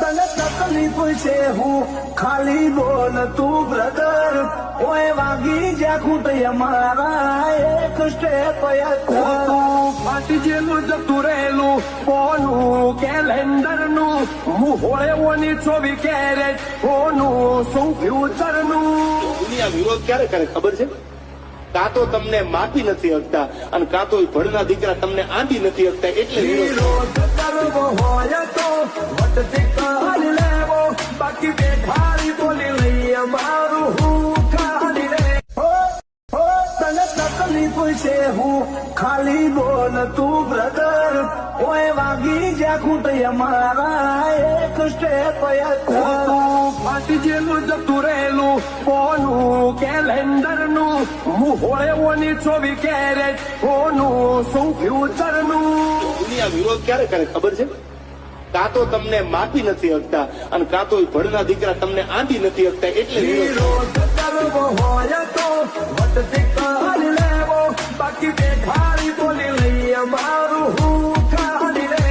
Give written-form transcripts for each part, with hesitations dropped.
તને તકલીફ છે હું ખાલી બોલ તું બ્રધર ઓય વાગી જ્યાં ખૂટ અમારા એક સ્ટેપ ફાટી જેલું જતું રહેલું કોનું કેલેન્ડર નું મુહોળેઓની 24 કેરેટ કોનું શું ફ્યુચર નું દુનિયા વિરોધ ક્યારે કરે ખબર છે? કાં તો તમને માપી નથી શકતા અને કાં તો ભણના દીકરા તમને આંધી નથી શકતા એટલે વિરોધ. વિરોધ કરવો હોય તો વટથી કરી લેવો બાકી બેઠારી બોલી લઈએ મારું હું ખાલી રે તને તકલીફ છે હું ખાલી બોલ તું બ્રધર ઓય વાગી જ્યાં ખૂટ અમારા એક સ્ટેપ ફાટી જેલું જતું રહેલું કોનું કેલેન્ડર નું મુહોળેઓની 24 કેરેટ કોનું શું ફ્યુચર નું દુનિયા વિરોધ ક્યારે કરે ખબર છે? કાં તો તમને માપી નથી શકતા અને કાં તો ભણના દીકરા તમને આંધી નથી શકતા એટલે વિરોધ. વિરોધ કરવો હોય તો વટથી કરી લેવો બાકી બેઠારી બોલી લઈએ મારું હું ખાલી રે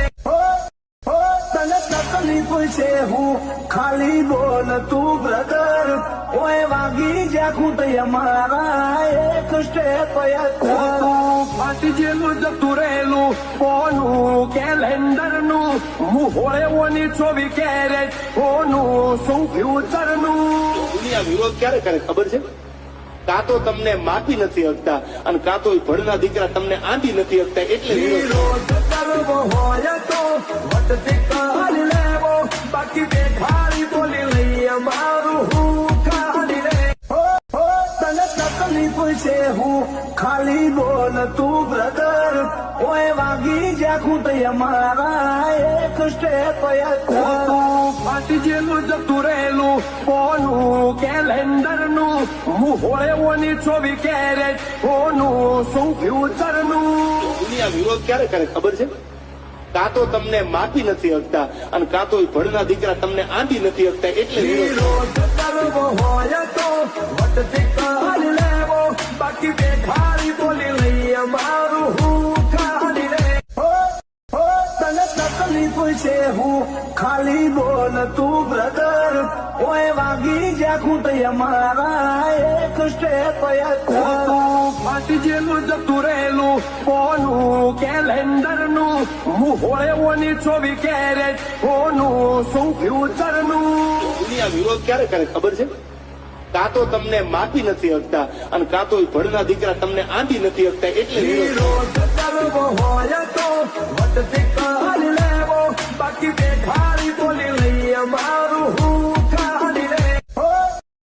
તને તકલીફ છે હું ખાલી બોલ તું બ્રધર ઓય વાગી જ્યાં ખૂટ અમારા એક સ્ટેપ ફાટી જેલું જતું રહેલું કોનું કેલેન્ડર નું મુહોળેઓની 24 કેરેટ કોનું શું ફ્યુચર નું દુનિયા વિરોધ ક્યારે કરે ખબર છે? કાં તો તમને માપી નથી શકતા અને કાં તો ભણના દીકરા તમને આંધી નથી શકતા એટલે વિરોધ. વિરોધ કરવો હોય તો વટથી કરી લેવો બાકી બેઠારી બોલી લઈએ મારું હું ખાલી રે તને તકલીફ છે હું ખાલી બોલ તું બ્રધર ઓય વાગી જ્યાં ખૂટ અમારા એક સ્ટેપ ફાટી જેલું જતું રહેલું કોનું કેલેન્ડર નું મુહોળેઓની 24 કેરેટ કોનું શું ફ્યુચર નું દુનિયા વિરોધ ક્યારે કરે ખબર છે? કાં તો તમને માપી નથી શકતા અને કાં તો ભણના દીકરા તમને આંધી નથી શકતા એટલે વિરોધ. વિરોધ કરવો હોય તો વટથી કરી લેવો બાકી બેઠારી બોલી લઈએ મારું હું ખાલી રે તને તકલીફ છે હું ખાલી બોલ તું બ્રધર ઓય વાગી જ્યાં ખૂટ અમારા એક સ્ટેપ ફાટી જેલું જતું રહેલું કોનું કેલેન્ડર નું મુહોળેઓની 24 કેરેટ કોનું શું ફ્યુચર નું દુનિયા વિરોધ ક્યારે કરે ખબર છે? કાં તો તમને માપી નથી શકતા અને કાં તો ભણના દીકરા તમને આંધી નથી શકતા એટલે વિરોધ. વિરોધ કરવો હોય તો વટથી કરી લેવો બાકી બેઠારી બોલી લઈએ મારું હું